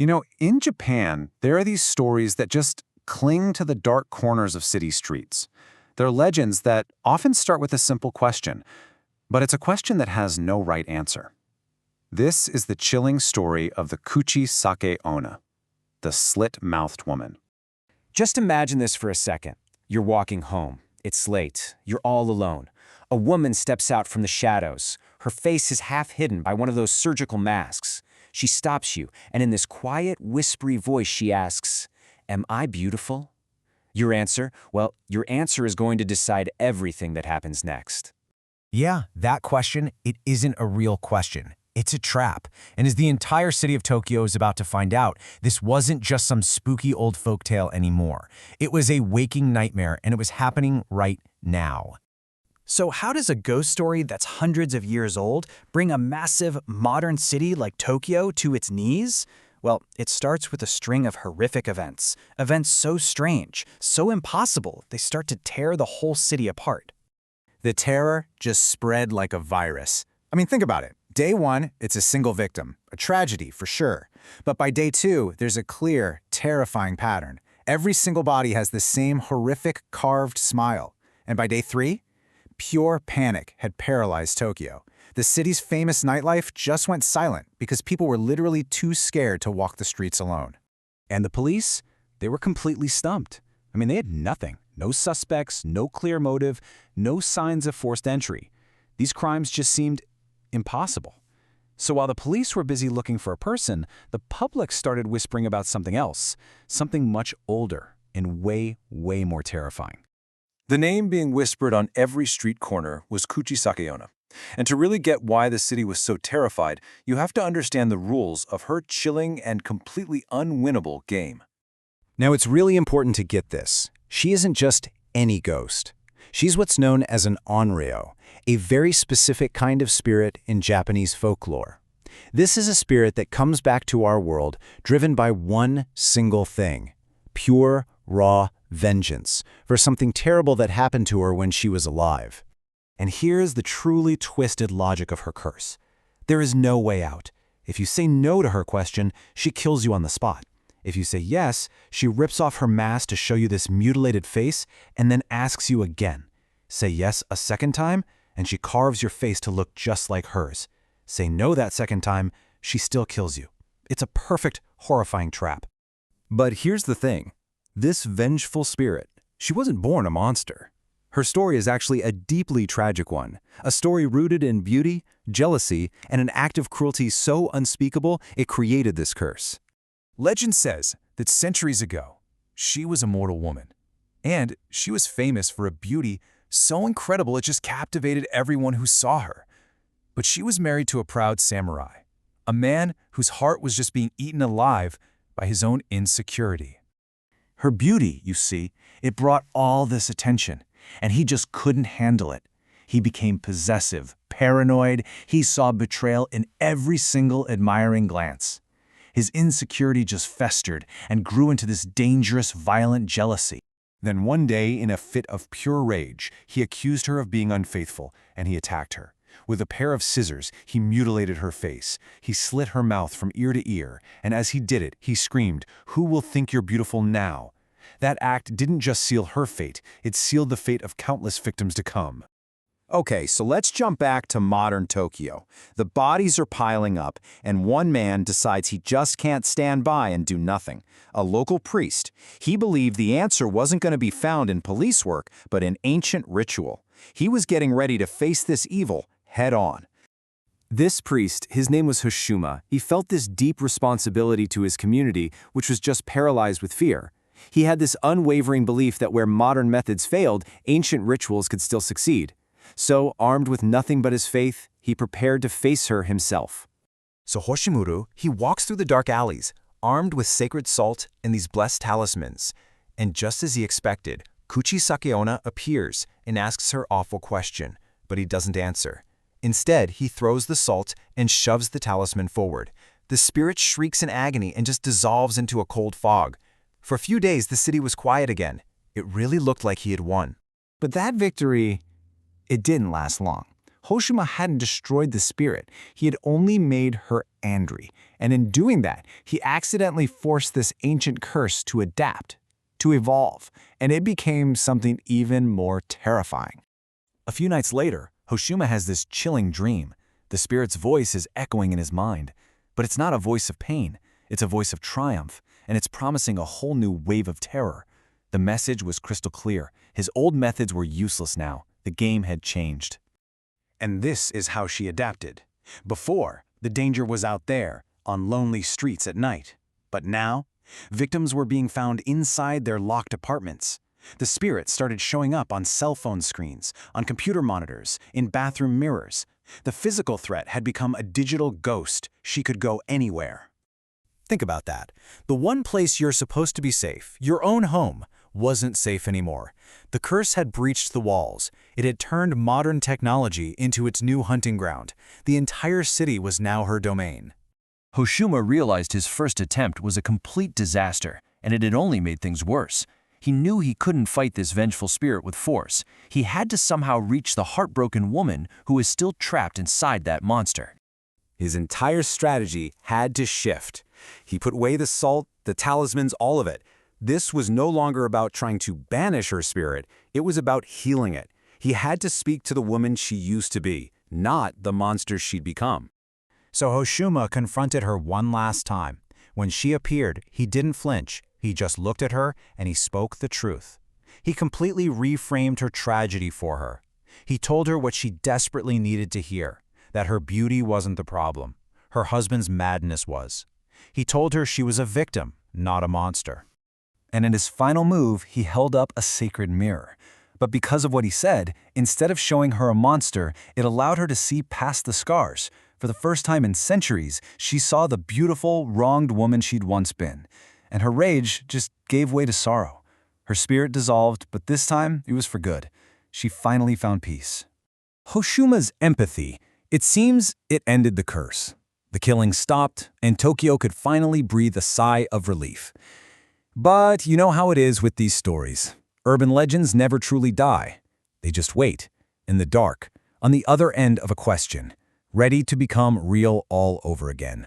In Japan, there are these stories that just cling to the dark corners of city streets. They're legends that often start with a simple question, but it's a question that has no right answer. This is the chilling story of the Kuchisake Onna, the slit-mouthed woman. Just imagine this for a second. You're walking home. It's late. You're all alone. A woman steps out from the shadows. Her face is half hidden by one of those surgical masks. She stops you, and in this quiet, whispery voice she asks, "Am I beautiful?" Your answer? Well, your answer is going to decide everything that happens next. Yeah, that question, it isn't a real question. It's a trap. And as the entire city of Tokyo is about to find out, this wasn't just some spooky old folktale anymore. It was a waking nightmare, and it was happening right now. So how does a ghost story that's hundreds of years old bring a massive, modern city like Tokyo to its knees? Well, it starts with a string of horrific events. Events so strange, so impossible, they start to tear the whole city apart. The terror just spread like a virus. I mean, think about it. Day one, it's a single victim, a tragedy for sure. But by day two, there's a clear, terrifying pattern. Every single body has the same horrific carved smile. And by day three, pure panic had paralyzed Tokyo. The city's famous nightlife just went silent because people were literally too scared to walk the streets alone. And the police? They were completely stumped. I mean, they had nothing. No suspects, no clear motive, no signs of forced entry. These crimes just seemed impossible. So while the police were busy looking for a person, the public started whispering about something else, something much older and way, way more terrifying. The name being whispered on every street corner was Kuchisake Onna. And to really get why the city was so terrified, you have to understand the rules of her chilling and completely unwinnable game. Now, it's really important to get this. She isn't just any ghost. She's what's known as an onryo, a very specific kind of spirit in Japanese folklore. This is a spirit that comes back to our world driven by one single thing: pure, raw vengeance for something terrible that happened to her when she was alive. And here's the truly twisted logic of her curse. There is no way out. If you say no to her question, she kills you on the spot. If you say yes, she rips off her mask to show you this mutilated face and then asks you again. Say yes a second time, and she carves your face to look just like hers. Say no that second time, she still kills you. It's a perfect, horrifying trap. But here's the thing. This vengeful spirit, she wasn't born a monster. Her story is actually a deeply tragic one, a story rooted in beauty, jealousy, and an act of cruelty so unspeakable it created this curse. Legend says that centuries ago, she was a mortal woman, and she was famous for a beauty so incredible it just captivated everyone who saw her. But she was married to a proud samurai, a man whose heart was just being eaten alive by his own insecurity. Her beauty, you see, it brought all this attention, and he just couldn't handle it. He became possessive, paranoid. He saw betrayal in every single admiring glance. His insecurity just festered and grew into this dangerous, violent jealousy. Then one day, in a fit of pure rage, he accused her of being unfaithful, and he attacked her. With a pair of scissors, he mutilated her face. He slit her mouth from ear to ear, and as he did it, he screamed, "Who will think you're beautiful now?" That act didn't just seal her fate, it sealed the fate of countless victims to come. Okay, so let's jump back to modern Tokyo. The bodies are piling up, and one man decides he just can't stand by and do nothing. A local priest. He believed the answer wasn't going to be found in police work, but in ancient ritual. He was getting ready to face this evil head on. This priest, his name was Hoshuma, he felt this deep responsibility to his community, which was just paralyzed with fear. He had this unwavering belief that where modern methods failed, ancient rituals could still succeed. So, armed with nothing but his faith, he prepared to face her himself. So Hoshimuru, he walks through the dark alleys, armed with sacred salt and these blessed talismans. And just as he expected, Kuchisake Onna appears and asks her awful question, but he doesn't answer. Instead, he throws the salt and shoves the talisman forward. The spirit shrieks in agony and just dissolves into a cold fog. For a few days, the city was quiet again. It really looked like he had won. But that victory, it didn't last long. Hoshima hadn't destroyed the spirit, he had only made her angry. And in doing that, he accidentally forced this ancient curse to adapt, to evolve, and it became something even more terrifying. A few nights later, Hoshima has this chilling dream. The spirit's voice is echoing in his mind. But it's not a voice of pain, it's a voice of triumph, and it's promising a whole new wave of terror. The message was crystal clear. His old methods were useless now. The game had changed. And this is how she adapted. Before, the danger was out there, on lonely streets at night. But now, victims were being found inside their locked apartments. The spirit started showing up on cell phone screens, on computer monitors, in bathroom mirrors. The physical threat had become a digital ghost. She could go anywhere. Think about that. The one place you're supposed to be safe, your own home, wasn't safe anymore. The curse had breached the walls. It had turned modern technology into its new hunting ground. The entire city was now her domain. Hoshima realized his first attempt was a complete disaster, and it had only made things worse. He knew he couldn't fight this vengeful spirit with force. He had to somehow reach the heartbroken woman who was still trapped inside that monster. His entire strategy had to shift. He put away the salt, the talismans, all of it. This was no longer about trying to banish her spirit. It was about healing it. He had to speak to the woman she used to be, not the monster she'd become. So Hoshima confronted her one last time. When she appeared, he didn't flinch. He just looked at her and he spoke the truth. He completely reframed her tragedy for her. He told her what she desperately needed to hear, that her beauty wasn't the problem. Her husband's madness was. He told her she was a victim, not a monster. And in his final move, he held up a sacred mirror. But because of what he said, instead of showing her a monster, it allowed her to see past the scars. For the first time in centuries, she saw the beautiful, wronged woman she'd once been. And her rage just gave way to sorrow. Her spirit dissolved, but this time it was for good. She finally found peace. Hoshima's empathy, it seems it ended the curse. The killing stopped, and Tokyo could finally breathe a sigh of relief. But you know how it is with these stories. Urban legends never truly die. They just wait, in the dark, on the other end of a question, ready to become real all over again.